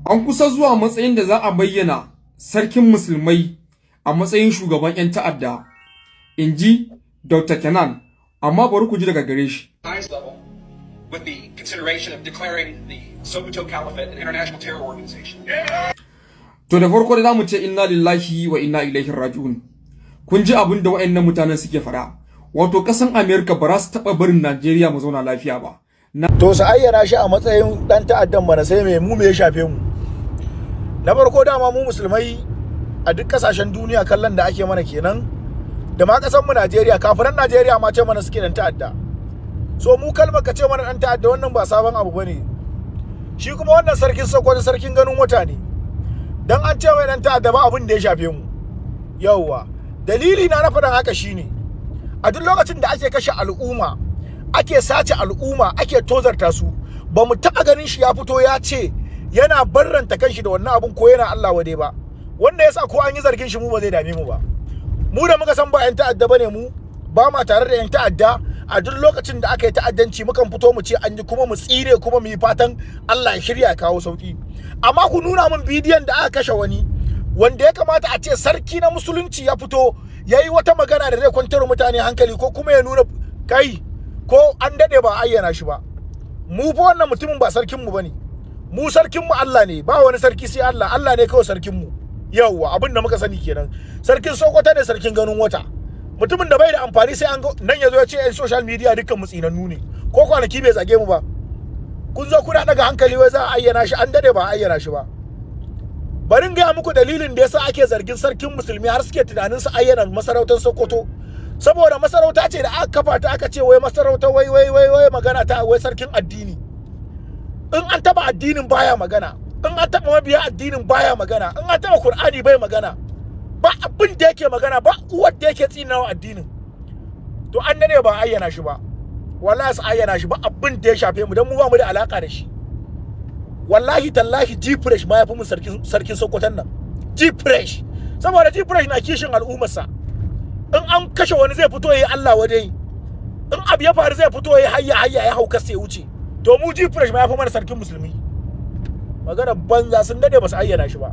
An kusa zuwa matsayin da za a bayyana sarkin musulmai a matsayin shugaban 'yan ta'adda, inji Dr. Kenan, amma bari ku ji daga gare shi. With the consideration of declaring the Sokoto Caliphate an international terror organization. To da farko da zamu ce inna lillahi wa inna ilaihi raji'un. Kun ji abin da wayannan mutanen suke fara. Wato kasan America ba za su taba barin Najeriya mu zauna lafiya ba. To su ayyana shi a matsayin dan ta'addan bana sai me ya shafe mu. Na farko dama mu musulmai a duk kasashen duniya kallon da ake mana kenan. Da ma kasan mu Najeriya, kafiran Najeriya ma ce mana suke dan ta'adda. So mu kalmar ka ce mana dan ta'adda wannan ba sabon abu bane. Shi kuma wannan sarkin Sokoto sarkin ganin wata ne. Dan an ce mai dan ta'adda ba abin da ya shafe mu. Yawwa, dalili na faɗan haka shine a duk lokacin da ake kashe al'umma, ake sace al'umma, ake tozarta su, ba mu taɓa ganin shi ya fito ya ce yana barranta kanshi da wannan abun ko yana Allah wade ba. Wanda yasa ko an yi zargin shi mu ba zai dame mu ba. Mu da muka san ba yan ta'adda bane mu, ba ma tare da yan ta'adda. A duk lokacin da aka yi ta'addanci mukan fito mu ce an yi kuma mu tsire kuma mu yi fatan Allah ya shirya kawo sauki. Amma ku nuna min bidiyon da aka kashe wani wanda ya kamata a ce sarki na musulunci ya fito yayi wata magana da zai kwantar mutane hankali ko kuma ya nuna kai ko an dade ba ayyana shi ba. Mu fa wannan mutumin ba sarkin mu bane. Mu sarkin mu Allah ne, ba wani sarki sai Allah. Allah ne kawai sarkin mu. Yawwa, abin da muka sani kenan. Sarkin Sokoto ne sarkin ganin wata. Mutumin da bai da amfani sai an nan yazo ya ce yan social media dukkan mu tsinannu ne. Ko kwanaki bai zage mu ba. Kun zo kuna daga hankali wai za a ayyana shi, an dade ba a ayyana shi ba. Barin ga muku dalilin da yasa ake zargin sarkin musulmi har suke tunanin su ayyana masarautar Sokoto. Saboda masarauta ce da aka kafa ta aka ce wai masarauta wai magana ta wai sarkin addini. In an taba addinin baya magana, in an taba mabiya addinin baya magana, in an taba Qur'ani bai magana. Ba abin da yake magana, ba uwar da yake tsinawa addinin. To an dade ba ayyana shi ba. Wallahi su ayyana shi ba abin da ya shafe mu dan mu ba mu da alaka da shi. Wallahi tallahi G-Fresh ma yafi mu sarkin Sokoton nan. G-Fresh, saboda G-Fresh na kishin al'ummarsa. In an kashe wani zai fito yayi Allah wadai. In abu ya faru zai fito yayi hayya ya hauka sai ya wuce. To mu G-Fresh ma yafi mana sarkin musulmi. Magana banza sun dade ba su ayyana shi ba.